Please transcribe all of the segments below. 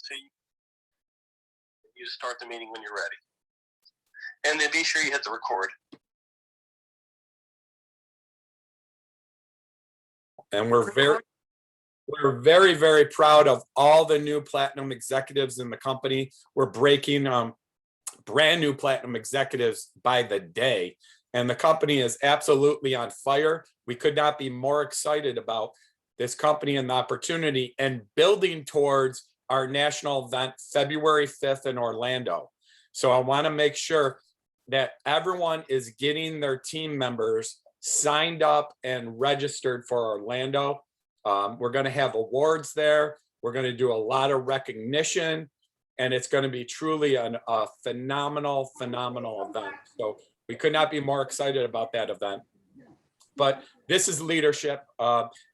So you start the meeting when you're ready. And then be sure you hit the record. And we're very, very proud of all the new platinum executives in the company. We're breaking brand new platinum executives by the day. And the company is absolutely on fire. We could not be more excited about this company and the opportunity and building towards our national event February 5th in Orlando. So I want to make sure that everyone is getting their team members signed up and registered for Orlando. We're going to have awards there. We're going to do a lot of recognition, and it's going to be truly a phenomenal event. So we could not be more excited about that event. But this is leadership.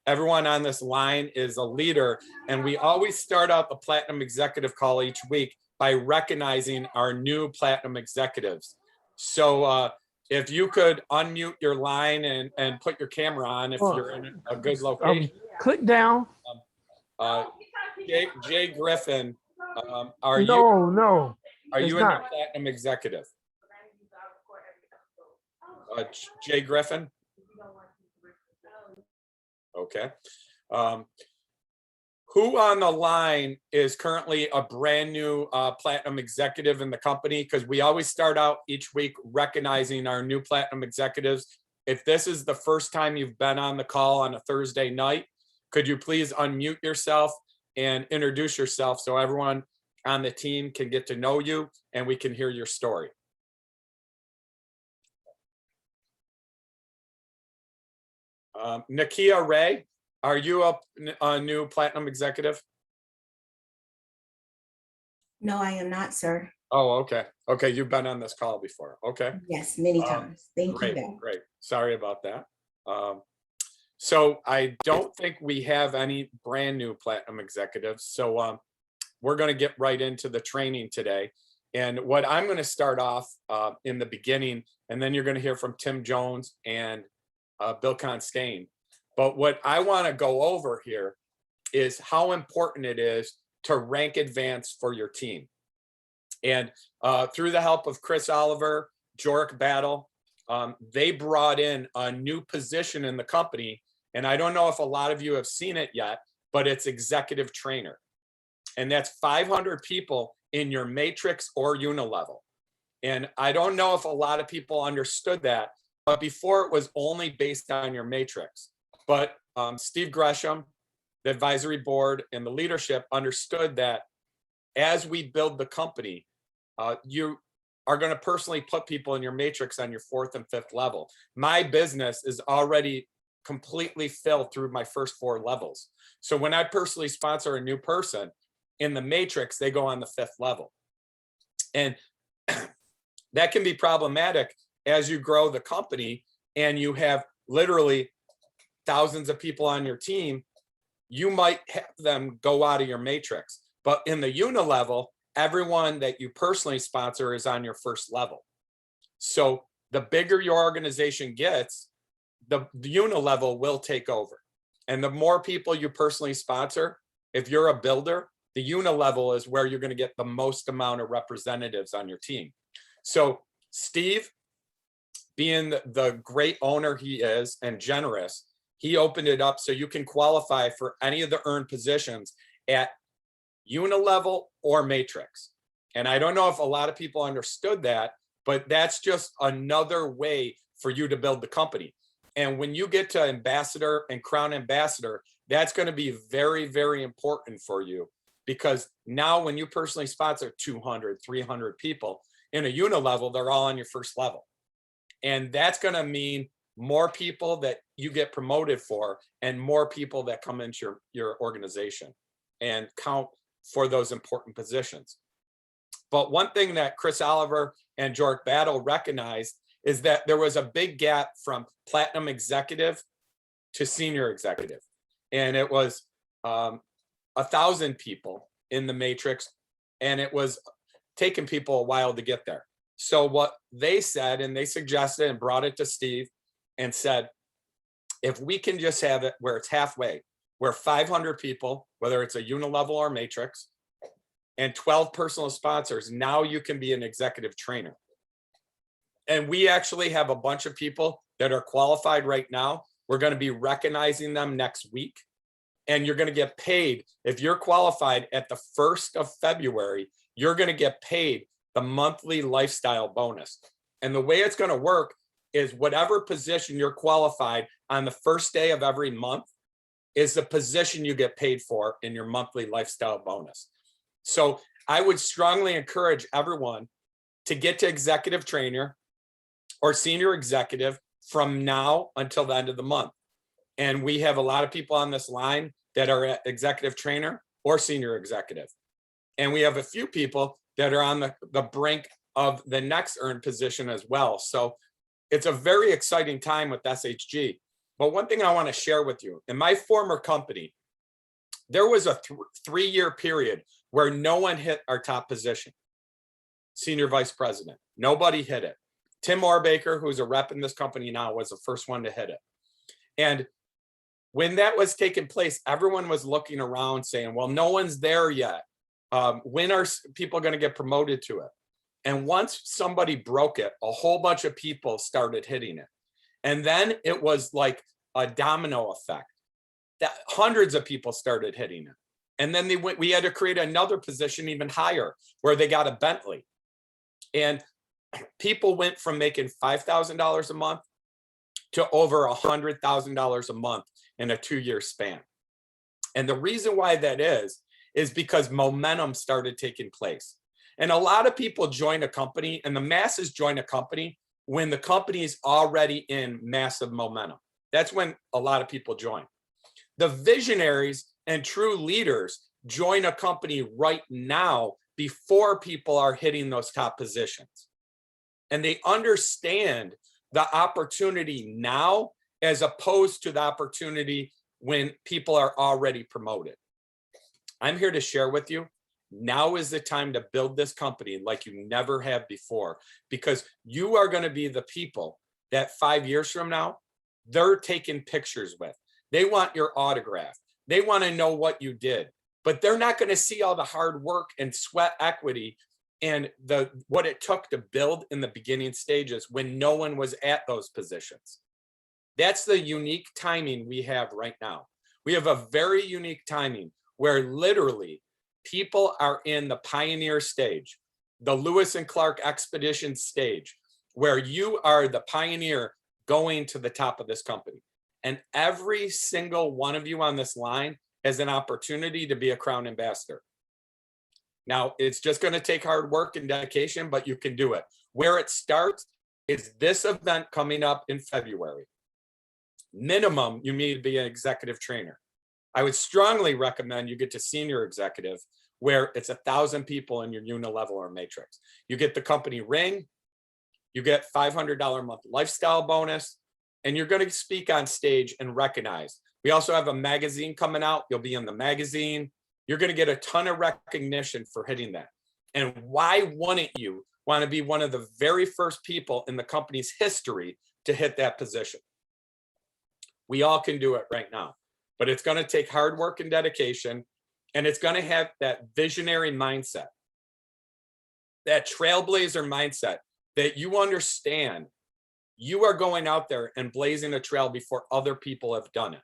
Everyone on this line is a leader, and we always start out the Platinum Executive Call each week by recognizing our new Platinum Executives. So if you could unmute your line and put your camera on if you're in a good location. Click down. Jay Griffin, are No, you in the Platinum Executive? Jay Griffin? Okay. Who on the line is currently a brand new platinum executive in the company? Because we always start out each week recognizing our new platinum executives. If this is the first time you've been on the call on a Thursday night, could you please unmute yourself and introduce yourself so everyone on the team can get to know you and we can hear your story. Nakia Ray, are you a new platinum executive? No, I am not, sir. Oh, okay. Okay, you've been on this call before. Okay. Yes, many times. Thank great, you. Great. Sorry about that. So I don't think we have any brand new platinum executives. So we're going to get right into the training today. And what I'm going to start off in the beginning, and then you're going to hear from Tim Jones and Bill Constain. But what I want to go over here is how important it is to rank advance for your team. And through the help of Chris Oliver, Jork Battle, they brought in a new position in the company. And I don't know if a lot of you have seen it yet, but it's executive trainer. And that's 500 people in your matrix or unilevel. And I don't know if a lot of people understood that, but before it was only based on your matrix. But Steve Gresham, the advisory board, and the leadership understood that as we build the company, you are going to personally put people in your matrix on your 4th and 5th level. My business is already completely filled through my first 4 levels. So when I personally sponsor a new person in the matrix, they go on the 5th level. And that can be problematic as you grow the company and you have literally thousands of people on your team. You might have them go out of your matrix, but in the unilevel, everyone that you personally sponsor is on your 1st level. So the bigger your organization gets, the unilevel will take over. And the more people you personally sponsor, if you're a builder, the unilevel is where you're going to get the most amount of representatives on your team. So Steve, being the great owner he is and generous, he opened it up so you can qualify for any of the earned positions at unilevel or matrix. And I don't know if a lot of people understood that, but that's just another way for you to build the company. And when you get to ambassador and crown ambassador, that's going to be very, very important for you, because now when you personally sponsor 200, 300 people in a unilevel, they're all on your 1st level. And that's going to mean more people that you get promoted for and more people that come into your organization and count for those important positions. But one thing that Chris Oliver and Jork Battle recognized is that there was a big gap from platinum executive to senior executive. And it was 1,000 people in the matrix, and it was taking people a while to get there. So what they said, and they suggested and brought it to Steve and said, if we can just have it where it's halfway, where 500 people, whether it's a unilevel or matrix, and 12 personal sponsors, now you can be an executive trainer. And we actually have a bunch of people that are qualified right now. We're going to be recognizing them next week. And you're going to get paid. If you're qualified at the 1st of February, you're going to get paid the monthly lifestyle bonus. And the way it's going to work is whatever position you're qualified on the first day of every month is the position you get paid for in your monthly lifestyle bonus. So I would strongly encourage everyone to get to executive trainer or senior executive from now until the end of the month. And we have a lot of people on this line that are at executive trainer or senior executive. And we have a few people that are on the brink of the next earned position as well. So it's a very exciting time with SHG. But one thing I want to share with you, in my former company, there was a 3-year period where no one hit our top position, senior vice president. Nobody hit it. Tim Orbaker, who's a rep in this company now, was the first one to hit it. And when that was taking place, everyone was looking around saying, well, no one's there yet. When are people going to get promoted to it? And once somebody broke it, a whole bunch of people started hitting it. And then it was like a domino effect that hundreds of people started hitting it. And then we had to create another position even higher where they got a Bentley. And people went from making $5,000 a month to over $100,000 a month in a 2-year span. And the reason why that is because momentum started taking place. And a lot of people join a company, and the masses join a company when the company is already in massive momentum. That's when a lot of people join. The visionaries and true leaders join a company right now before people are hitting those top positions. And they understand the opportunity now as opposed to the opportunity when people are already promoted. I'm here to share with you, now is the time to build this company like you never have before, because you are going to be the people that 5 years from now, they're taking pictures with. They want your autograph. They want to know what you did, but they're not going to see all the hard work and sweat equity and what it took to build in the beginning stages when no one was at those positions. That's the unique timing we have right now. We have a very unique timing where literally people are in the pioneer stage, the Lewis and Clark expedition stage, where you are the pioneer going to the top of this company. And every single one of you on this line has an opportunity to be a Crown Ambassador. Now, it's just going to take hard work and dedication, but you can do it. Where it starts is this event coming up in February. Minimum, you need to be an executive trainer. I would strongly recommend you get to senior executive, where it's 1,000 people in your unilevel or matrix. You get the company ring, you get $500 a month lifestyle bonus, and you're going to speak on stage and recognize. We also have a magazine coming out. You'll be in the magazine. You're going to get a ton of recognition for hitting that. And why wouldn't you want to be one of the very first people in the company's history to hit that position? We all can do it right now, but it's going to take hard work and dedication, and it's going to have that visionary mindset, that trailblazer mindset that you understand you are going out there and blazing a trail before other people have done it.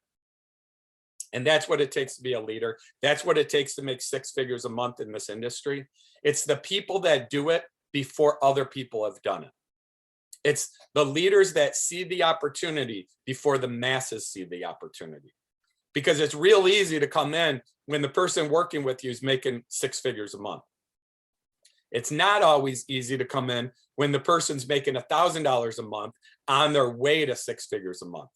And that's what it takes to be a leader. That's what it takes to make 6 figures a month in this industry. It's the people that do it before other people have done it. It's the leaders that see the opportunity before the masses see the opportunity. Because it's real easy to come in when the person working with you is making 6 figures a month. It's not always easy to come in when the person's making $1,000 a month on their way to 6 figures a month.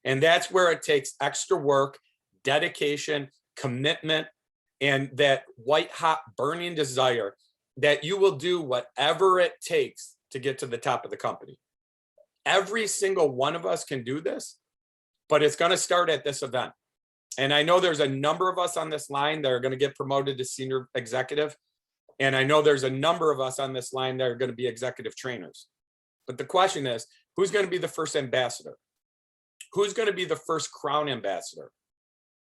And that's where it takes extra work, dedication, commitment, and that white hot burning desire that you will do whatever it takes to get to the top of the company. Every single one of us can do this, but it's going to start at this event. And I know there's a number of us on this line that are going to get promoted to senior executive. And I know there's a number of us on this line that are going to be executive trainers. But the question is, who's going to be the first ambassador? Who's going to be the first Crown Ambassador?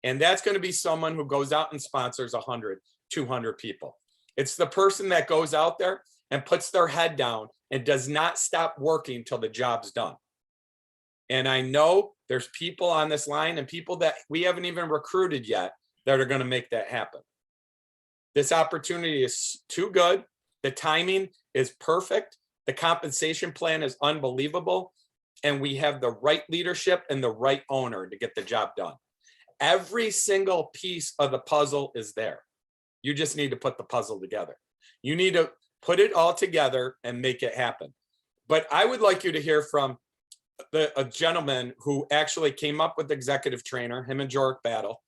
And that's going to be someone who goes out and sponsors 100, 200 people. It's the person that goes out there and puts their head down and does not stop working till the job's done. And I know there's people on this line and people that we haven't even recruited yet that are going to make that happen. This opportunity is too good. The timing is perfect. The compensation plan is unbelievable. And we have the right leadership and the right owner to get the job done. Every single piece of the puzzle is there. You just need to put the puzzle together. You need to put it all together and make it happen. But I would like you to hear from a gentleman who actually came up with executive trainer, him and Jork Battle.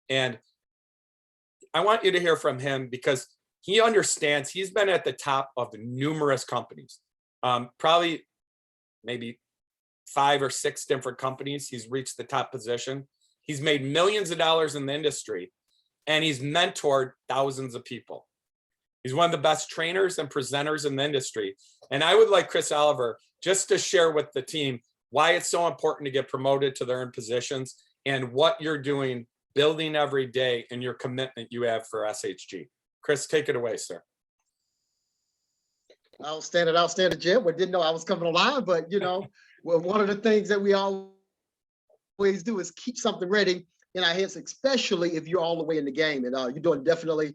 And I want you to hear from him because he understands. He's been at the top of numerous companies, probably maybe 5 or 6 different companies. He's reached the top position. He's made millions of dollars in the industry, and he's mentored thousands of people. He's one of the best trainers and presenters in the industry. And I would like Chris Oliver just to share with the team why it's so important to get promoted to their own positions and what you're doing, building every day, and your commitment you have for SHG. Chris, take it away, sir. Outstanding, Jim. We didn't know I was coming online, but well, one of the things that we always do is keep something ready in our heads, especially if you're all the way in the game. And you're doing definitely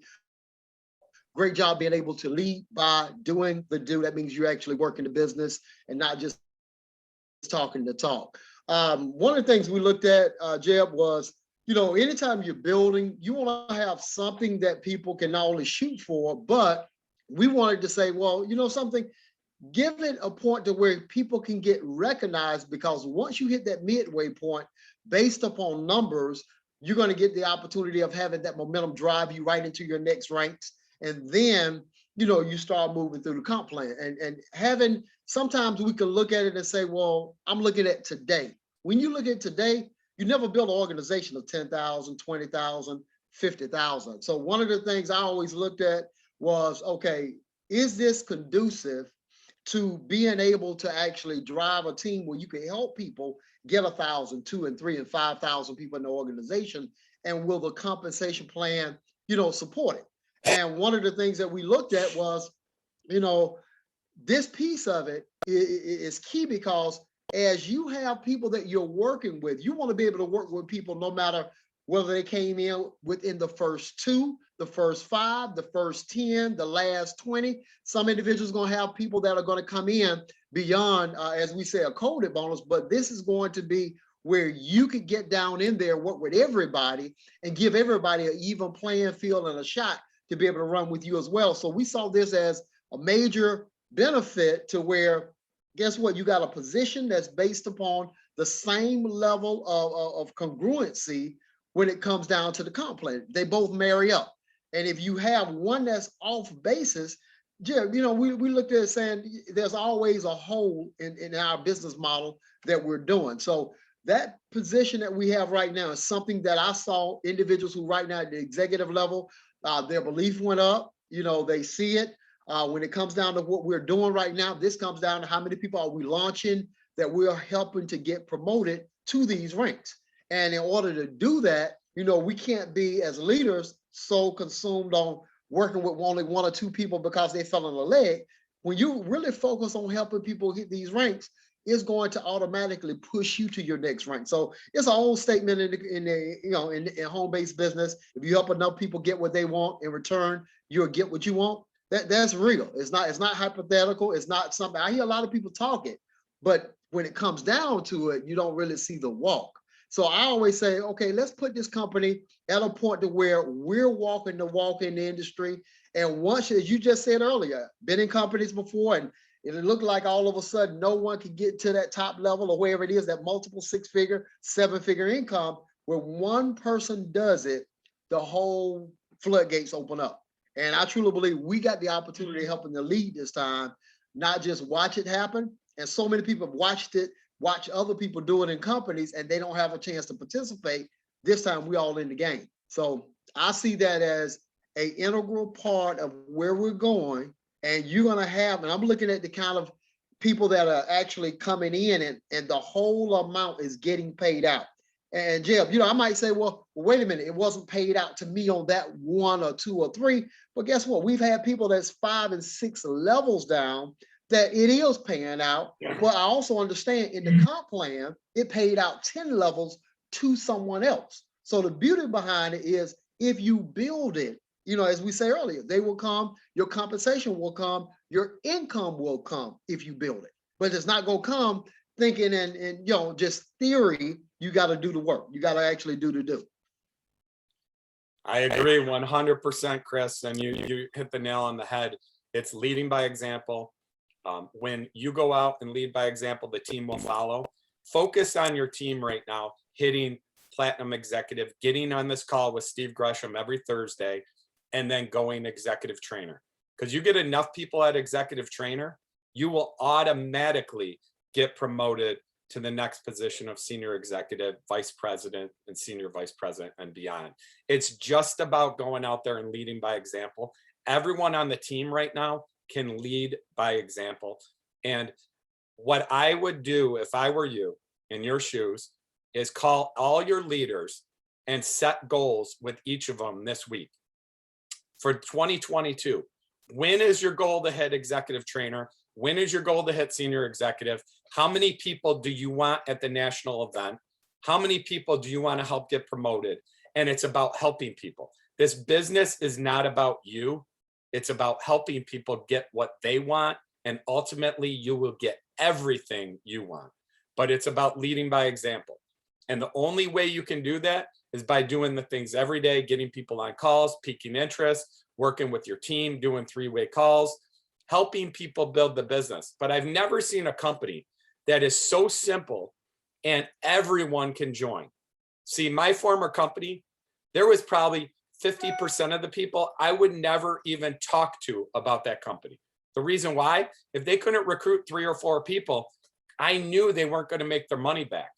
great job being able to lead by doing the do. That means you're actually working the business and not just talking the talk. One of the things we looked at, Jeb, was, anytime you're building, you want to have something that people can not only shoot for, but we wanted to say, well, something, give it a point to where people can get recognized, because once you hit that midway point, based upon numbers, you're going to get the opportunity of having that momentum drive you right into your next ranks. And then, you start moving through the comp plan and having, sometimes we can look at it and say, well, I'm looking at today. When you look at today, you never build an organization of 10,000, 20,000, 50,000. So one of the things I always looked at was, okay, is this conducive to being able to actually drive a team where you can help people get 1,000, 2,000, and 3,000, and 5,000 people in the organization? And will the compensation plan, support it? And one of the things that we looked at was, this piece of it is key, because as you have people that you're working with, you want to be able to work with people no matter whether they came in within the first 2, the first 5, the first 10, the last 20. Some individuals are going to have people that are going to come in beyond, as we say, a coded bonus, but this is going to be where you could get down in there, work with everybody, and give everybody an even playing field and a shot to be able to run with you as well. So we saw this as a major benefit to where, guess what? You got a position that's based upon the same level of congruency when it comes down to the comp plan. They both marry up. And if you have one that's off basis, Jim, we looked at it saying there's always a hole in our business model that we're doing. So that position that we have right now is something that I saw individuals who right now at the executive level, their belief went up. They see it. When it comes down to what we're doing right now, this comes down to how many people are we launching that we're helping to get promoted to these ranks. And in order to do that, we can't be, as leaders, so consumed on working with only 1 or 2 people because they fell on the leg. When you really focus on helping people hit these ranks, it's going to automatically push you to your next rank. So it's an old statement in home-based business. If you help enough people get what they want, in return, you'll get what you want. That's real. It's not hypothetical. It's not something. I hear a lot of people talk it, but when it comes down to it, you don't really see the walk. So I always say, okay, let's put this company at a point to where we're walking the walk in the industry. And once, as you just said earlier, been in companies before, and it looked like all of a sudden no one could get to that top level or wherever it is, that multiple 6-figure, 7-figure income, where one person does it, the whole floodgates open up. And I truly believe we got the opportunity of helping the lead this time, not just watch it happen. And so many people have watched it, watch other people do it in companies, and they don't have a chance to participate. This time we all in the game. So I see that as an integral part of where we're going. And you're going to have, and I'm looking at the kind of people that are actually coming in, and the whole amount is getting paid out. And Jeb, I might say, well, wait a minute, it wasn't paid out to me on that 1 or 2 or 3. But guess what? We've had people that's 5 and 6 levels down that it is paying out. But I also understand in the comp plan, it paid out 10 levels to someone else. So the beauty behind it is if you build it, as we say earlier, they will come, your compensation will come, your income will come if you build it. But it's not going to come thinking and just theory. You got to do the work. You got to actually do the do. I agree 100%, Chris, and you hit the nail on the head. It's leading by example. When you go out and lead by example, the team will follow. Focus on your team right now, hitting Platinum Executive, getting on this call with Steve Gresham every Thursday, and then going executive trainer. Because you get enough people at executive trainer, you will automatically get promoted to the next position of senior executive, vice president, and senior vice president and beyond. It's just about going out there and leading by example. Everyone on the team right now can lead by example. And what I would do if I were you in your shoes is call all your leaders and set goals with each of them this week. For 2022, when is your goal to hit executive trainer? When is your goal to hit senior executive? How many people do you want at the national event? How many people do you want to help get promoted? And it's about helping people. This business is not about you. It's about helping people get what they want. And ultimately, you will get everything you want. But it's about leading by example. And the only way you can do that is by doing the things every day, getting people on calls, piquing interest, working with your team, doing 3-way calls, helping people build the business. But I've never seen a company that is so simple and everyone can join. See, my former company, there was probably 50% of the people I would never even talk to about that company. The reason why, if they couldn't recruit 3 or 4 people, I knew they weren't going to make their money back.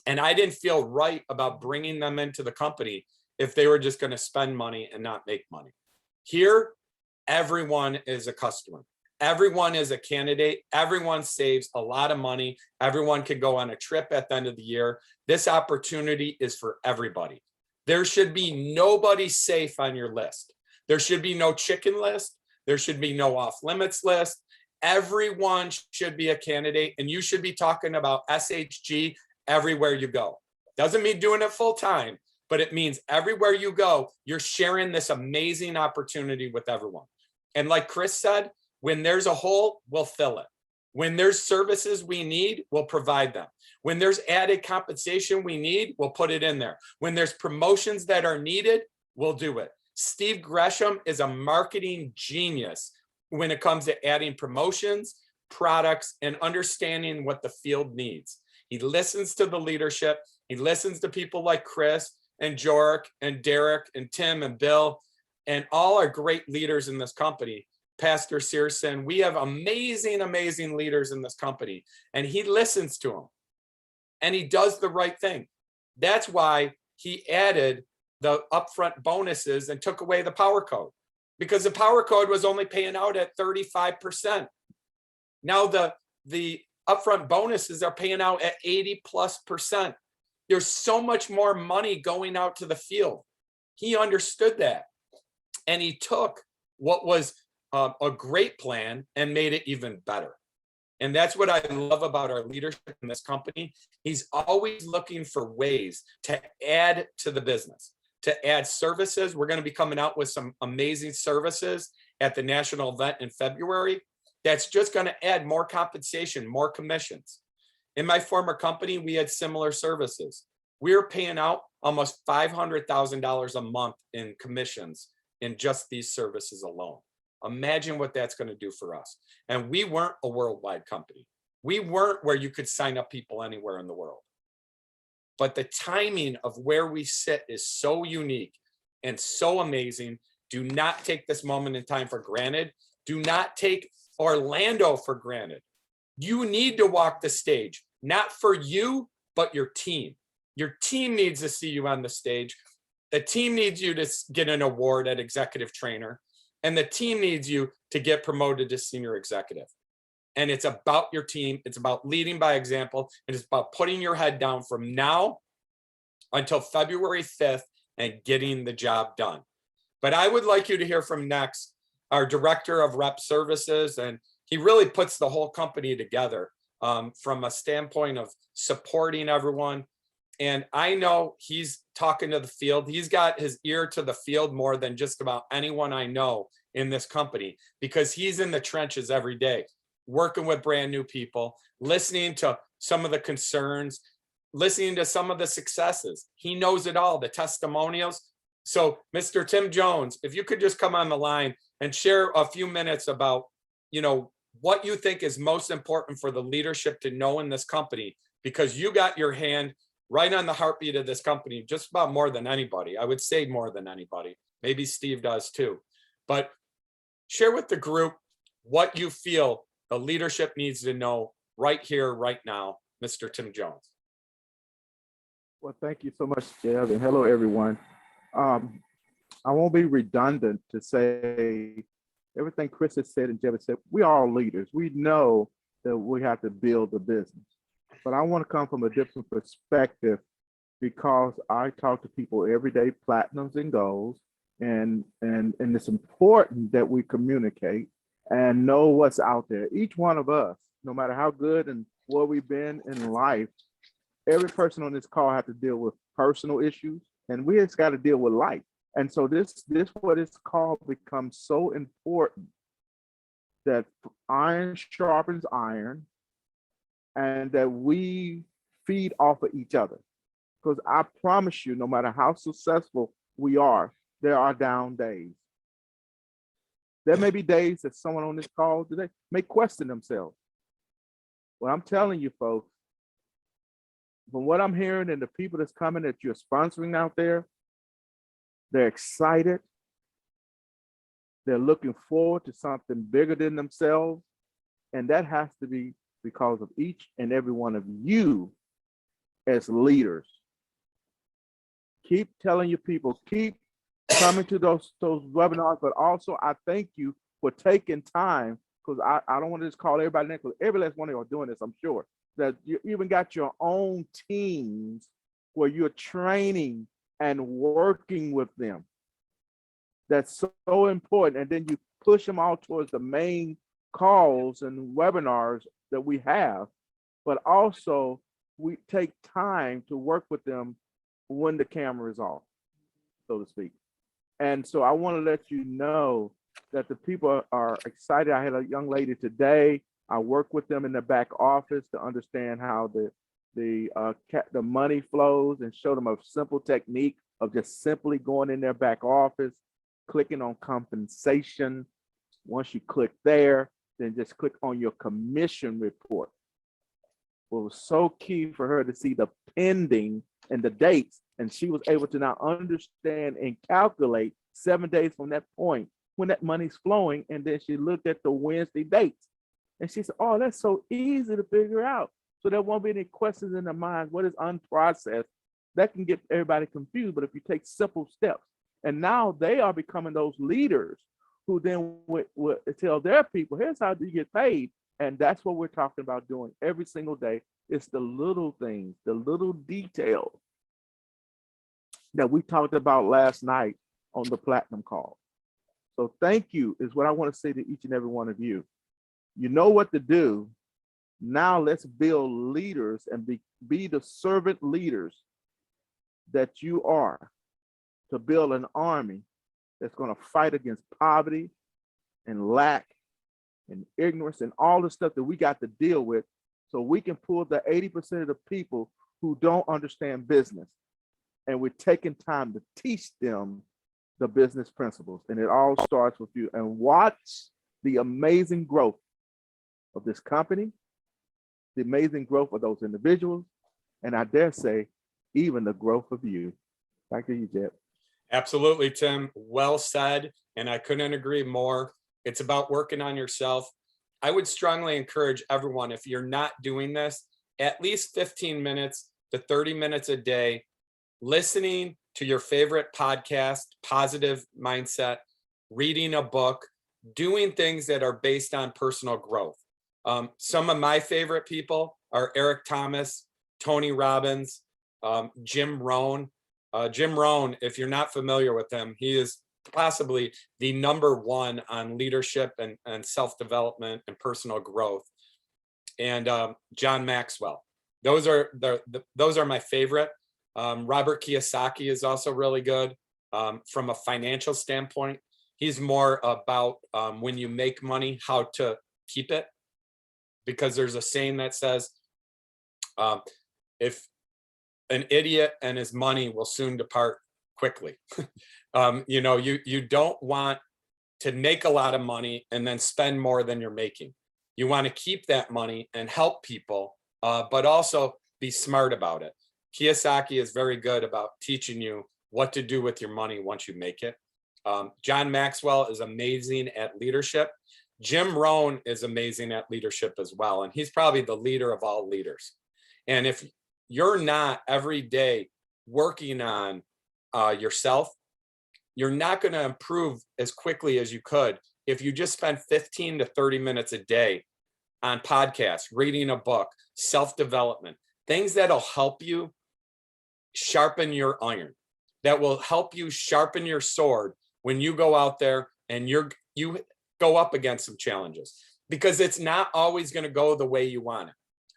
And I didn't feel right about bringing them into the company if they were just going to spend money and not make money. Here, everyone is a customer. Everyone is a candidate. Everyone saves a lot of money. Everyone can go on a trip at the end of the year. This opportunity is for everybody. There should be nobody safe on your list. There should be no chicken list. There should be no off limits list. Everyone should be a candidate, and you should be talking about SHG everywhere you go. Doesn't mean doing it full time, but it means everywhere you go, you're sharing this amazing opportunity with everyone. And like Chris said, when there's a hole, we'll fill it. When there's services we need, we'll provide them. When there's added compensation we need, we'll put it in there. When there's promotions that are needed, we'll do it. Steve Gresham is a marketing genius when it comes to adding promotions, products, and understanding what the field needs. He listens to the leadership. He listens to people like Chris and Jorik and Derek and Tim and Bill and all our great leaders in this company. Pastor Searson, we have amazing, amazing leaders in this company, and he listens to them and he does the right thing. That's why he added the upfront bonuses and took away the power code, because the power code was only paying out at 35%. Now the upfront bonuses are paying out at 80+%. There's so much more money going out to the field. He understood that. And he took what was a great plan and made it even better. And that's what I love about our leadership in this company. He's always looking for ways to add to the business, to add services. We're going to be coming out with some amazing services at the national event in February. That's just going to add more compensation, more commissions. In my former company, we had similar services. We were paying out almost $500,000 a month in commissions in just these services alone. Imagine what that's going to do for us. And we weren't a worldwide company. We weren't where you could sign up people anywhere in the world. But the timing of where we sit is so unique and so amazing. Do not take this moment in time for granted. Do not take Orlando for granted. You need to walk the stage, not for you, but your team. Your team needs to see you on the stage. The team needs you to get an award at executive trainer, and the team needs you to get promoted to senior executive. And it's about your team. It's about leading by example. And it's about putting your head down from now until February 5th and getting the job done. But I would like you to hear from next our director of rep services, and he really puts the whole company together from a standpoint of supporting everyone. And I know he's talking to the field. He's got his ear to the field more than just about anyone I know in this company, because he's in the trenches every day, working with brand new people, listening to some of the concerns, listening to some of the successes. He knows it all, the testimonials. So Mr. Tim Jones, if you could just come on the line and share a few minutes about, what you think is most important for the leadership to know in this company, because you got your hand right on the heartbeat of this company, just about more than anybody. I would say more than anybody. Maybe Steve does too. But share with the group what you feel the leadership needs to know right here, right now, Mr. Tim Jones. Well, thank you so much, Jeb, and hello, everyone. I won't be redundant to say everything Chris has said and Jeb has said. We are all leaders. We know that we have to build the business. But I want to come from a different perspective, because I talk to people every day, platinums and golds, and it's important that we communicate and know what's out there. Each one of us, no matter how good and where we've been in life, every person on this call has to deal with personal issues, and we just got to deal with life. And so this what this call becomes so important, that iron sharpens iron, and that we feed off of each other. Because I promise you, no matter how successful we are, there are down days. There may be days that someone on this call today may question themselves. Well, I'm telling you, folks, from what I'm hearing and the people that's coming that you're sponsoring out there, they're excited. They're looking forward to something bigger than themselves. And that has to be because of each and every one of you as leaders. Keep telling your people, keep coming to those webinars, but also I thank you for taking time, because I don't want to just call everybody next, because every last one of you are doing this, I'm sure, that you even got your own teams where you're training and working with them. That's so important. And then you push them all towards the main calls and webinars that we have, but also we take time to work with them when the camera is off, so to speak. And so I want to let you know that the people are excited. I had a young lady today. I work with them in the back office to understand how the money flows, and show them a simple technique of just simply going in their back office, clicking on compensation. Once you click there, then just click on your commission report. Well, it was so key for her to see the pending and the dates, and she was able to now understand and calculate 7 days from that point when that money's flowing. And then she looked at the Wednesday dates, and she said, oh, that's so easy to figure out. So there won't be any questions in their minds. What is unprocessed? That can get everybody confused. But if you take simple steps, and now they are becoming those leaders who then would tell their people, here's how you get paid. And that's what we're talking about doing every single day. It's the little things, the little details that we talked about last night on the Platinum call. So thank you is what I want to say to each and every one of you. You know what to do. Now let's build leaders and be the servant leaders that you are, to build an army that's going to fight against poverty and lack and ignorance and all the stuff that we got to deal with, so we can pull the 80% of the people who don't understand business, and we're taking time to teach them the business principles. And it all starts with you. And watch the amazing growth of this company, the amazing growth of those individuals, and I dare say, even the growth of you. Back to you, Jeb. Absolutely, Tim. Well said. And I couldn't agree more. It's about working on yourself. I would strongly encourage everyone, if you're not doing this, at least 15 minutes to 30 minutes a day, listening to your favorite podcast, Positive Mindset, reading a book, doing things that are based on personal growth. Some of my favorite people are Eric Thomas, Tony Robbins, Jim Rohn. Jim Rohn, if you're not familiar with him, he is possibly the #1 on leadership and self-development and personal growth. And John Maxwell. Those are those are my favorite. Robert Kiyosaki is also really good from a financial standpoint. He's more about when you make money, how to keep it. Because there's a saying that says, if an idiot and his money will soon depart quickly. You know, you don't want to make a lot of money and then spend more than you're making. You want to keep that money and help people, but also be smart about it. Kiyosaki is very good about teaching you what to do with your money once you make it. John Maxwell is amazing at leadership. Jim Rohn is amazing at leadership as well. And he's probably the leader of all leaders. And if you're not every day working on yourself, you're not going to improve as quickly as you could if you just spend 15 to 30 minutes a day on podcasts, reading a book, self-development, things that'll help you sharpen your iron, that will help you sharpen your sword when you go out there and you go up against some challenges, because it's not always going to go the way you want it.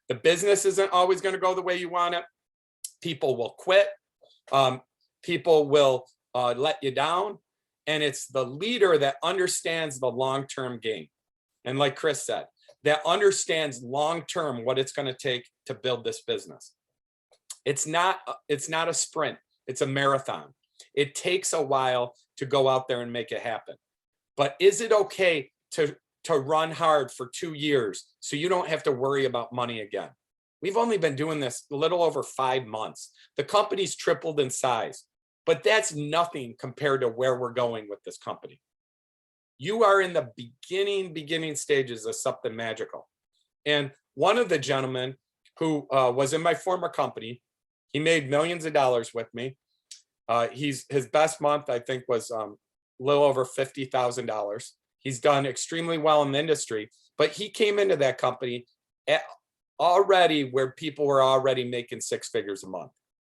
The business isn't always going to go the way you want it. People will quit. People will let you down. And it's the leader that understands the long-term game. And like Chris said, that understands long-term what it's going to take to build this business. It's not a sprint. It's a marathon. It takes a while to go out there and make it happen. But is it okay to run hard for 2 years so you don't have to worry about money again? We've only been doing this a little over 5 months. The company's tripled in size, but that's nothing compared to where we're going with this company. You are in the beginning stages of something magical. And one of the gentlemen who was in my former company, he made millions of dollars with me. His best month, I think, was a little over $50,000. He's done extremely well in the industry, but he came into that company already where people were already making 6 figures a month.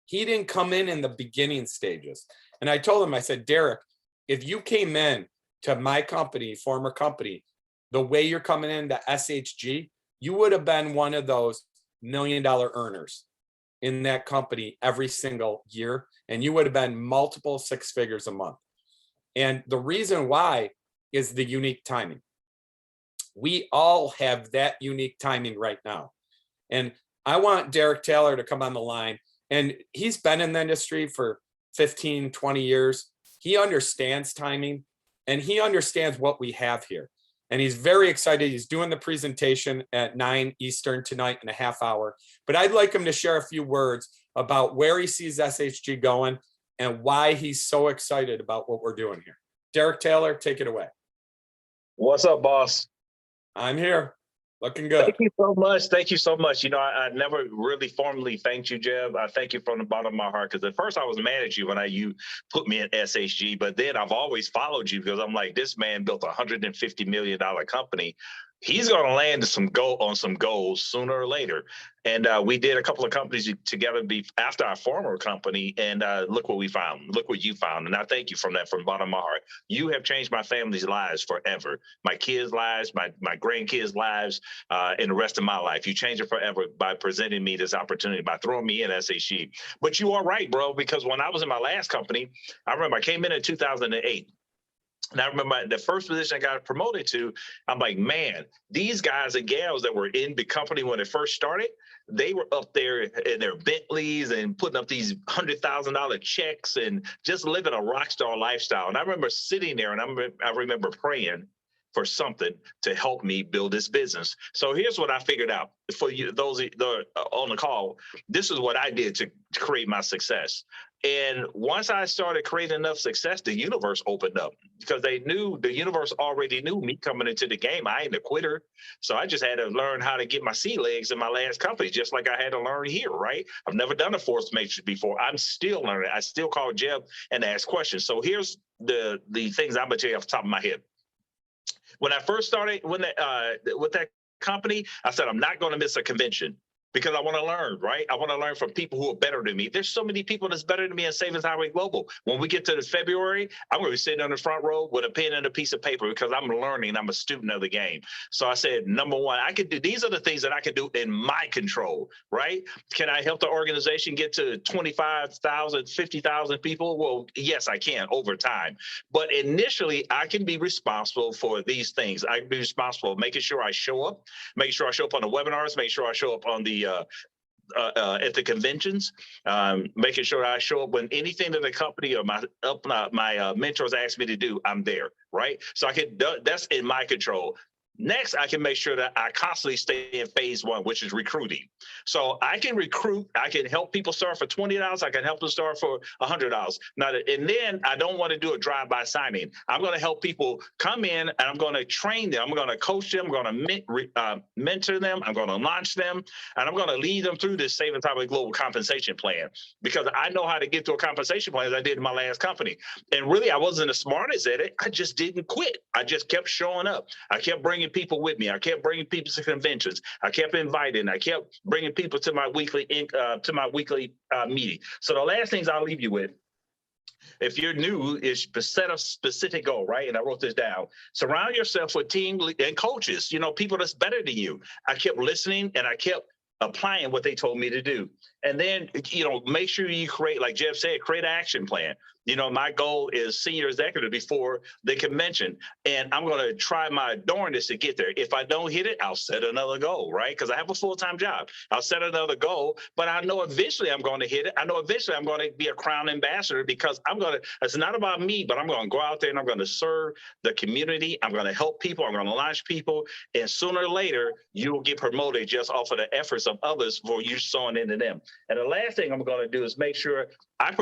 He didn't come in the beginning stages. And I told him, I said, Derek, if you came in to my company, former company, the way you're coming into SHG, you would have been one of those $1 million earners in that company every single year. And you would have been multiple 6 figures a month. And the reason why is the unique timing. We all have that unique timing right now. And I want Derek Taylor to come on the line. And he's been in the industry for 15, 20 years. He understands timing and he understands what we have here. And he's very excited. He's doing the presentation at 9 Eastern tonight in a half hour. But I'd like him to share a few words about where he sees SHG going and why he's so excited about what we're doing here. Derek Taylor, take it away. What's up, boss? I'm here. Looking good. Thank you so much. Thank you so much. You know, I never really formally thanked you, Jeb. I thank you from the bottom of my heart, because at first I was mad at you when you put me in SHG, but then I've always followed you because I'm like, this man built a $150 million company. He's going to land on some goals sooner or later. And we did a couple of companies together after our former company. And look what we found. Look what you found. And I thank you from the bottom of my heart. You have changed my family's lives forever. My kids' lives, my grandkids' lives, and the rest of my life. You changed it forever by presenting me this opportunity, by throwing me in SHG. But you are right, bro, because when I was in my last company, I remember I came in 2008. And I remember the first position I got promoted to, I'm like, man, these guys and gals that were in the company when it first started, they were up there in their Bentleys and putting up these $100,000 checks and just living a rock star lifestyle. And I remember sitting there and I remember praying for something to help me build this business. So here's what I figured out for you, those on the call. This is what I did to create my success. And once I started creating enough success, the universe opened up, because the universe already knew me coming into the game. I ain't a quitter. So I just had to learn how to get my sea legs in my last company, just like I had to learn here, right? I've never done a force matrix before. I'm still learning. I still call Jeb and ask questions. So here's the things I'm going to tell you off the top of my head. When I first started with that company, I said, I'm not going to miss a convention. because I want to learn, right? I want to learn from people who are better than me. There's so many people that's better than me in Savings Highway Global. When we get to this February, I'm going to be sitting on the front row with a pen and a piece of paper because I'm learning. I'm a student of the game. So I said, number one, I could do, these are the things that I can do in my control, right? Can I help the organization get to 25,000, 50,000 people? Well, yes, I can over time. But initially, I can be responsible for these things. I can be responsible for making sure I show up, making sure I show up on the webinars, making sure I show up on the at the conventions, making sure I show up when anything that the company or my mentors ask me to do, I'm there, right? So I can, that's in my control. Next, I can make sure that I constantly stay in phase one, which is recruiting. So I can recruit, I can help people start for $20, I can help them start for $100. Now, and then I don't want to do a drive-by signing. I'm going to help people come in and I'm going to train them. I'm going to coach them. I'm going to mentor them. I'm going to launch them. And I'm going to lead them through this Savings Highway Global compensation plan because I know how to get to a compensation plan as I did in my last company. And really, I wasn't the smartest at it. I just didn't quit. I just kept showing up. I kept bringing people with me. I kept bringing people to conventions. I kept inviting. I kept bringing people to my weekly meeting. So the last things I'll leave you with, if you're new, is set a specific goal, right? And I wrote this down. Surround yourself with team and coaches, people that's better than you. I kept listening and I kept applying what they told me to do. And then, make sure you create, like Jeff said, create an action plan. My goal is senior executive before the convention, and I'm going to try my darndest to get there. If I don't hit it, I'll set another goal, right? Because I have a full-time job. I'll set another goal, but I know eventually I'm going to hit it. I know eventually I'm going to be a crown ambassador because it's not about me, but I'm going to go out there and I'm going to serve the community. I'm going to help people. I'm going to launch people. And sooner or later, you will get promoted just off of the efforts of others for you sewing into them. And the last thing I'm going to do is make sure I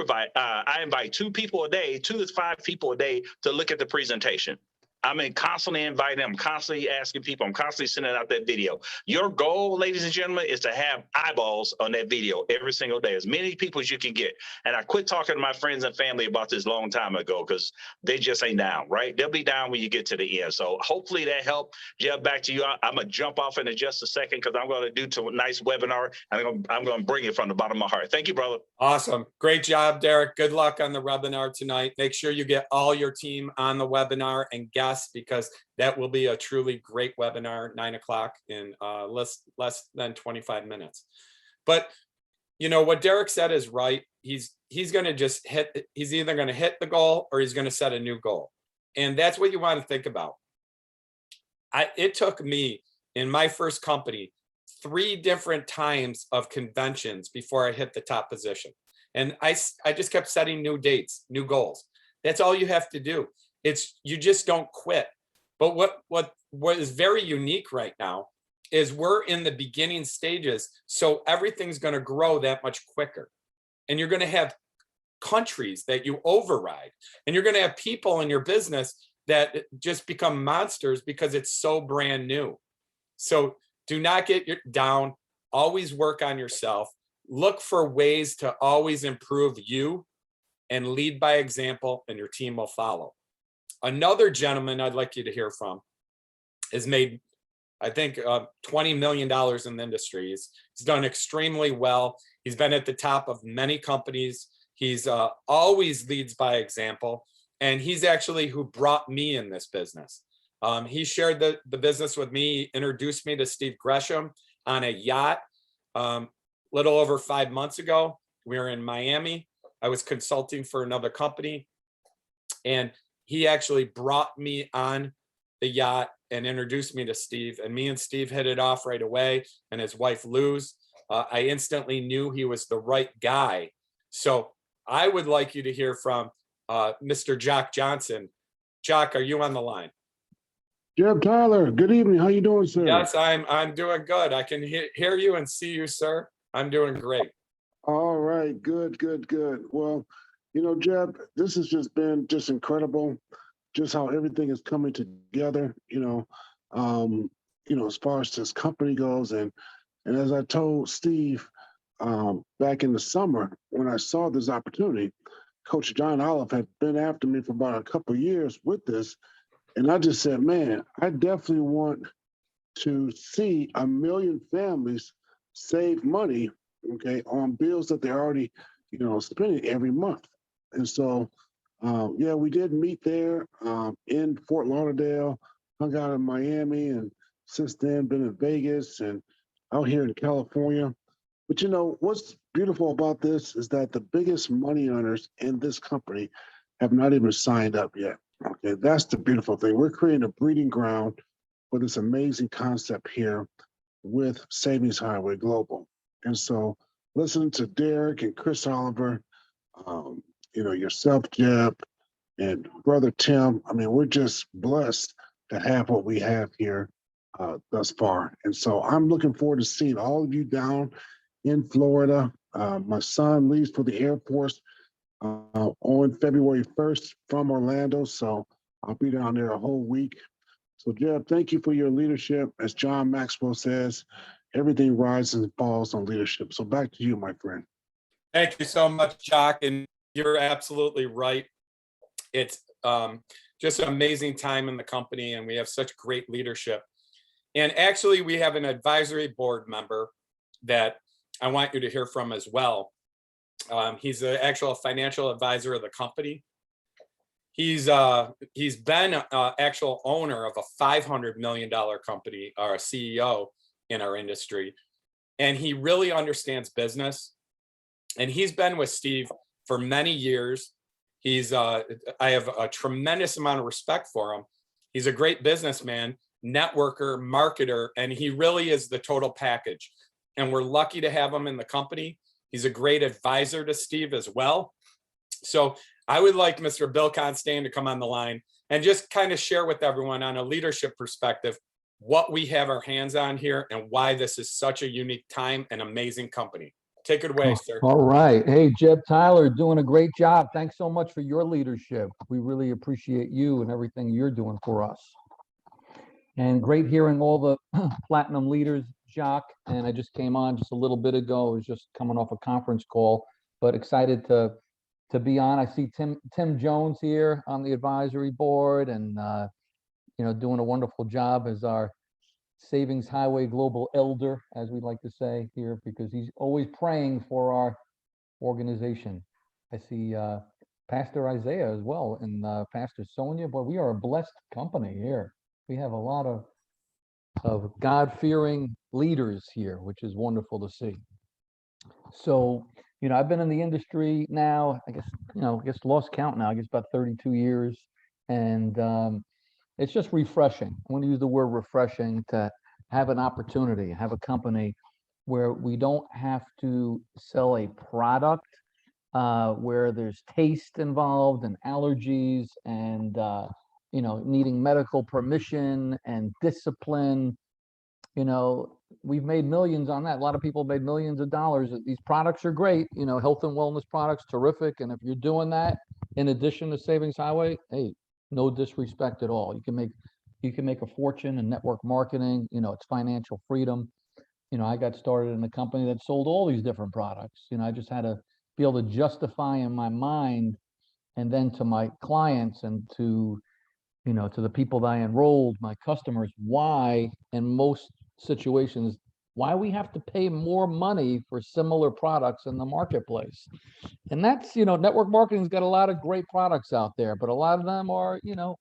invite 2 people a day, 2 to 5 people a day to look at the presentation. I'm constantly inviting them, I'm constantly asking people, I'm constantly sending out that video. Your goal, ladies and gentlemen, is to have eyeballs on that video every single day, as many people as you can get. And I quit talking to my friends and family about this a long time ago because they just ain't down, right? They'll be down when you get to the end. So hopefully that helped. Jeff, back to you. I'm going to jump off in just a second because I'm going to do a nice webinar and I'm going to bring it from the bottom of my heart. Thank you, brother. Awesome. Great job, Derek. Good luck on the webinar tonight. Make sure you get all your team on the webinar and guests because that will be a truly great webinar, 9 o'clock in less than 25 minutes. But what Derek said is right. He's going to just he's either going to hit the goal or he's going to set a new goal. And that's what you want to think about. It took me in my first company 3 different times of conventions before I hit the top position. And I just kept setting new dates, new goals. That's all you have to do. You just don't quit. But what is very unique right now is we're in the beginning stages. So everything's going to grow that much quicker. And you're going to have countries that you override. And you're going to have people in your business that just become monsters because it's so brand new. So do not get down. Always work on yourself. Look for ways to always improve you and lead by example, and your team will follow. Another gentleman I'd like you to hear from has made, I think, $20 million in the industry. He's done extremely well. He's been at the top of many companies. He's always leads by example. And he's actually who brought me in this business. He shared the business with me, introduced me to Steve Gresham on a yacht little over 5 months ago. We were in Miami. I was consulting for another company. And he actually brought me on the yacht and introduced me to Steve. And me and Steve hit it off right away. And his wife, Luz, I instantly knew he was the right guy. So I would like you to hear from Mr. Jock Johnson. Jock, are you on the line? Jeb Tyler, good evening. How you doing, sir? Yes, I'm doing good. I can hear you and see you, sir. I'm doing great. All right, good. Well, Jeb, this has just been incredible, just how everything is coming together, as far as this company goes. And as I told Steve back in the summer when I saw this opportunity, Coach John Olive had been after me for about a couple of years with this. And I just said, man, I definitely want to see 1 million families save money, okay, on bills that they're already, spending every month. And so, yeah, we did meet there in Fort Lauderdale, hung out in Miami, and since then been in Vegas and out here in California. But what's beautiful about this is that the biggest money earners in this company have not even signed up yet. Okay, that's the beautiful thing. We're creating a breeding ground for this amazing concept here with Savings Highway Global. And so listening to Derek and Chris Oliver, yourself, Jeb, and Brother Tim, I mean, we're just blessed to have what we have here thus far. And so I'm looking forward to seeing all of you down in Florida. My son leaves for the Air Force on February 1st from Orlando. So I'll be down there a whole week. So Jeb, thank you for your leadership. As John Maxwell says, everything rises and falls on leadership. So back to you, my friend. Thank you so much, Jock. And you're absolutely right. It's just an amazing time in the company, and we have such great leadership. And actually, we have an advisory board member that I want you to hear from as well. He's the actual financial advisor of the company. He's been an actual owner of a $500 million company, or a CEO in our industry. And he really understands business. And he's been with Steve for many years. I have a tremendous amount of respect for him. He's a great businessman, networker, marketer, and he really is the total package. And we're lucky to have him in the company. He's a great advisor to Steve as well. So I would like Mr. Bill Constan to come on the line and just kind of share with everyone on a leadership perspective what we have our hands on here and why this is such a unique time and amazing company. Take it away, sir. All right. Hey, Jeb Tyler, doing a great job. Thanks so much for your leadership. We really appreciate you and everything you're doing for us. And great hearing all the platinum leaders, Jock. And I just came on just a little bit ago. I was just coming off a conference call, but excited to be on. I see Tim Jones here on the advisory board and, doing a wonderful job as our Savings Highway Global Elder, as we like to say here, because he's always praying for our organization. I see Pastor Isaiah as well and Pastor Sonia. Boy, we are a blessed company here. We have a lot of God-fearing leaders here, which is wonderful to see. So, I've been in the industry now, I guess lost count now, I guess about 32 years. And it's just refreshing. I want to use the word refreshing to have an opportunity, have a company where we don't have to sell a product where there's taste involved and allergies and, needing medical permission and discipline. We've made millions on that. A lot of people made millions of dollars. These products are great, health and wellness products, terrific. And if you're doing that in addition to Savings Highway, hey, no disrespect at all. You can make a fortune in network marketing. It's financial freedom. I got started in a company that sold all these different products. I just had to be able to justify in my mind, and then to my clients and to the people that I enrolled, my customers, why in most situations, why we have to pay more money for similar products in the marketplace. And that's, network marketing's got a lot of great products out there, but a lot of them are, a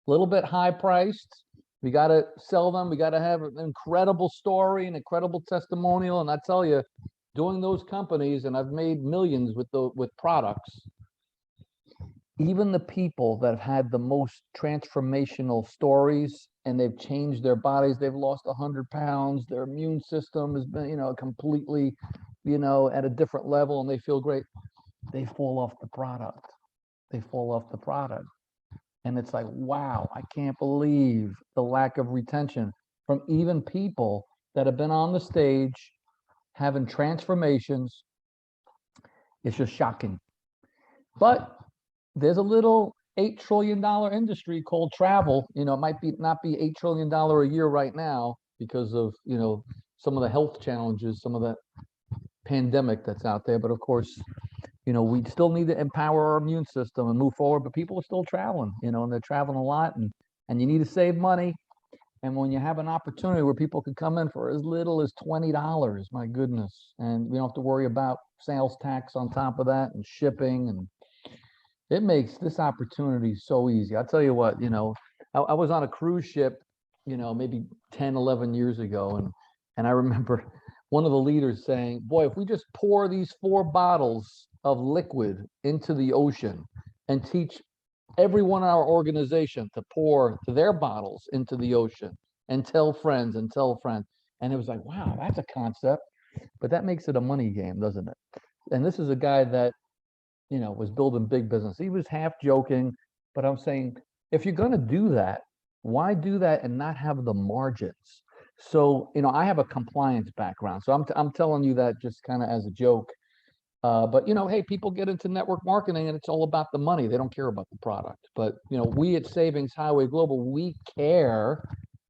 little bit high priced. We got to sell them. We got to have an incredible story, an incredible testimonial. And I tell you, doing those companies, and I've made millions with products, even the people that have had the most transformational stories and they've changed their bodies, they've lost 100 pounds, their immune system has been, completely, at a different level, and they feel great. They fall off the product. And it's like, wow, I can't believe the lack of retention from even people that have been on the stage having transformations. It's just shocking. But there's a little $8 trillion industry called travel. It might not be $8 trillion a year right now because of, some of the health challenges, some of the pandemic that's out there. But of course, we still need to empower our immune system and move forward, but people are still traveling, and they're traveling a lot, and you need to save money. And when you have an opportunity where people could come in for as little as $20, my goodness, and we don't have to worry about sales tax on top of that and shipping, and it makes this opportunity so easy. I'll tell you what, I was on a cruise ship, maybe 10, 11 years ago. And I remember one of the leaders saying, boy, if we just pour these 4 bottles of liquid into the ocean and teach everyone in our organization to pour their bottles into the ocean and tell friends and tell friends. And it was like, wow, that's a concept, but that makes it a money game, doesn't it? And this is a guy that, was building big business. He was half joking, but I'm saying, if you're going to do that, why do that and not have the margins? So, I have a compliance background, so I'm telling you that just kind of as a joke. But hey, people get into network marketing and it's all about the money. They don't care about the product. But we at Savings Highway Global, we care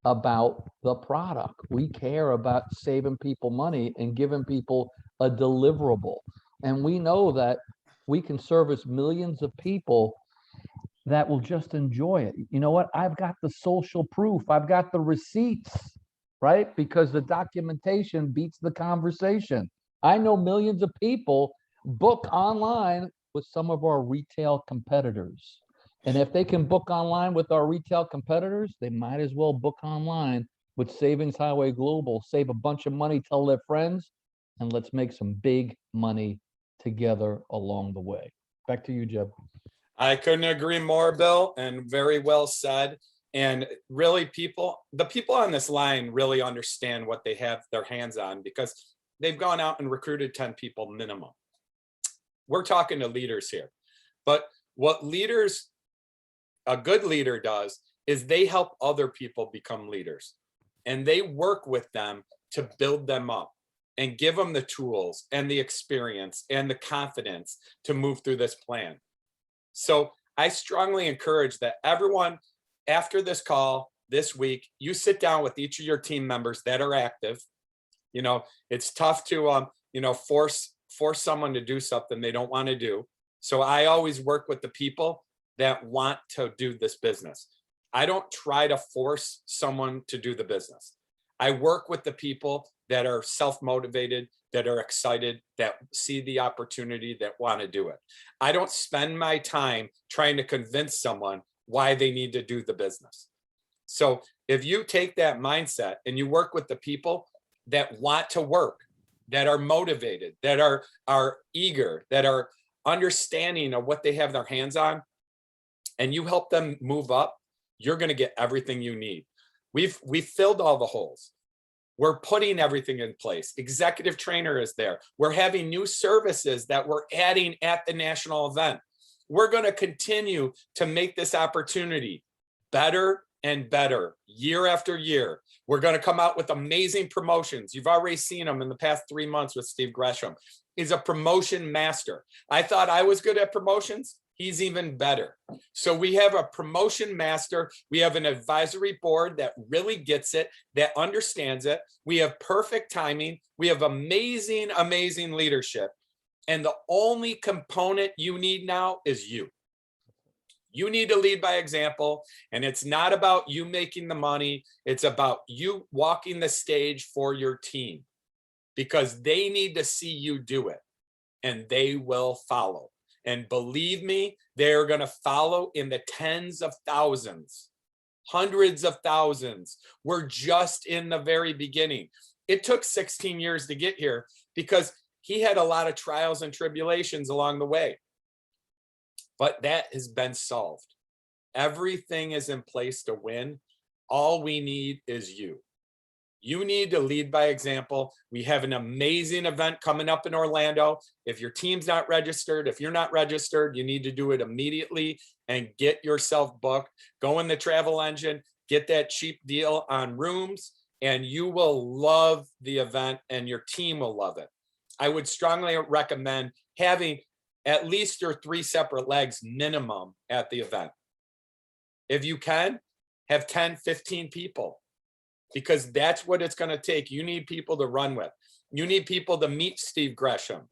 about the product. We care about saving people money and giving people a deliverable. And we know that we can service millions of people that will just enjoy it. You know what? I've got the social proof. I've got the receipts, right? Because the documentation beats the conversation. I know millions of people book online with some of our retail competitors. And if they can book online with our retail competitors, they might as well book online with Savings Highway Global, save a bunch of money, tell their friends, and let's make some big money together along the way. Back to you, Jeb. I couldn't agree more, Bill, and very well said. And really, the people on this line really understand what they have their hands on because they've gone out and recruited 10 people minimum. We're talking to leaders here. But what a good leader does is they help other people become leaders. And they work with them to build them up and give them the tools and the experience and the confidence to move through this plan. So I strongly encourage that everyone, after this call this week, you sit down with each of your team members that are active. It's tough to force someone to do something they don't want to do. So I always work with the people that want to do this business. I don't try to force someone to do the business. I work with the people that are self-motivated, that are excited, that see the opportunity, that want to do it. I don't spend my time trying to convince someone why they need to do the business. So if you take that mindset and you work with the people that want to work, that are motivated, that are eager, that are understanding of what they have their hands on, and you help them move up, you're going to get everything you need. We've filled all the holes. We're putting everything in place. Executive trainer is there. We're having new services that we're adding at the national event. We're going to continue to make this opportunity better and better year after year. We're going to come out with amazing promotions. You've already seen them in the past 3 months with Steve Gresham. He's a promotion master. I thought I was good at promotions. He's even better. So we have a promotion master. We have an advisory board that really gets it, that understands it. We have perfect timing. We have amazing, amazing leadership. And the only component you need now is you. You need to lead by example. And it's not about you making the money. It's about you walking the stage for your team because they need to see you do it and they will follow. And believe me, they're going to follow in the tens of thousands, hundreds of thousands. We're just in the very beginning. It took 16 years to get here because he had a lot of trials and tribulations along the way. But that has been solved. Everything is in place to win. All we need is you. You need to lead by example. We have an amazing event coming up in Orlando. If your team's not registered, if you're not registered, you need to do it immediately and get yourself booked. Go in the travel engine, get that cheap deal on rooms, and you will love the event and your team will love it. I would strongly recommend having at least your 3 separate legs minimum at the event. If you can, have 10, 15 people. Because that's what it's going to take. You need people to run with. You need people to meet Steve Gresham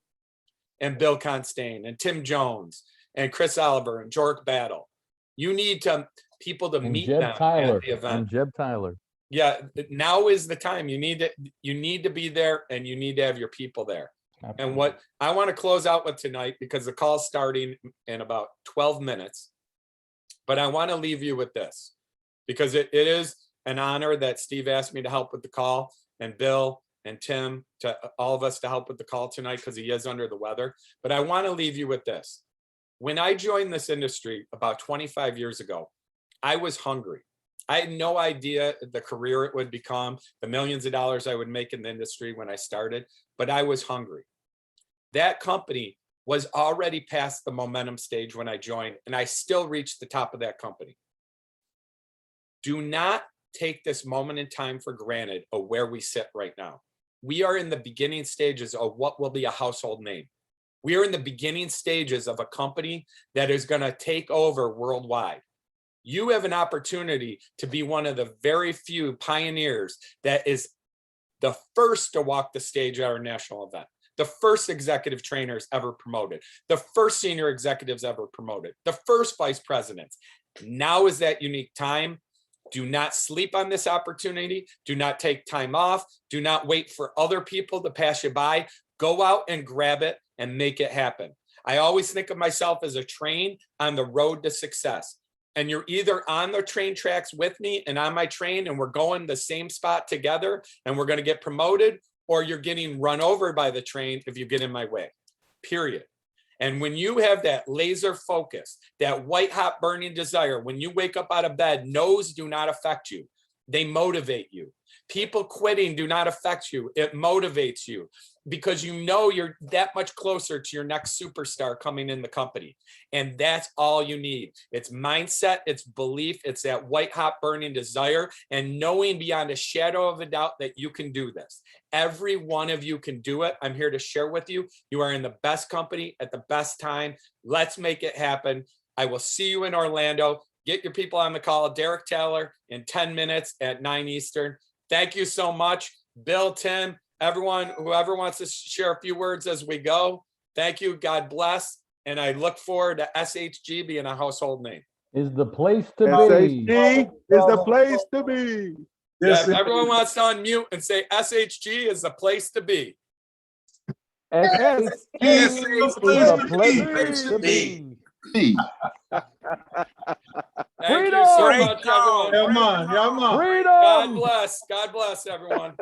and Bill Constane and Tim Jones and Chris Oliver and Jork Battle. You need people to meet Jeb them Tyler. at the event. And Jeb Tyler. Yeah, now is the time. You need to be there, and you need to have your people there. And what I want to close out with tonight, because the call's starting in about 12 minutes, but I want to leave you with this, because it is an honor that Steve asked me to help with the call, and Bill and Tim, to all of us to help with the call tonight, because he is under the weather. But I want to leave you with this. When I joined this industry about 25 years ago, I was hungry. I had no idea the career it would become, the millions of dollars I would make in the industry when I started, but I was hungry. That company was already past the momentum stage when I joined, and I still reached the top of that company. Do not take this moment in time for granted of where we sit right now. We are in the beginning stages of what will be a household name. We are in the beginning stages of a company that is going to take over worldwide. You have an opportunity to be one of the very few pioneers that is the first to walk the stage at our national event, the first executive trainers ever promoted, the first senior executives ever promoted, the first vice presidents. Now is that unique time. Do not sleep on this opportunity. Do not take time off. Do not wait for other people to pass you by. Go out and grab it and make it happen. I always think of myself as a train on the road to success. And you're either on the train tracks with me and on my train, and we're going the same spot together, and we're going to get promoted, or you're getting run over by the train if you get in my way, period. And when you have that laser focus, that white hot burning desire, when you wake up out of bed, no's do not affect you. They motivate you. People quitting do not affect you. It motivates you, because you know you're that much closer to your next superstar coming in the company. And that's all you need. It's mindset, it's belief, it's that white hot burning desire, and knowing beyond a shadow of a doubt that you can do this. Every one of you can do it. I'm here to share with you. You are in the best company at the best time. Let's make it happen. I will see you in Orlando. Get your people on the call. Derek Taylor in 10 minutes at 9 Eastern. Thank you so much. Bill, Tim, everyone, whoever wants to share a few words as we go. Thank you. God bless. And I look forward to SHG being a household name. Is the place to be. SHG is the place to be. Yeah, if everyone wants to unmute and say SHG is the place to be. SHG is the place to be. Thank you so much, everyone. Freedom. God bless. God bless, everyone.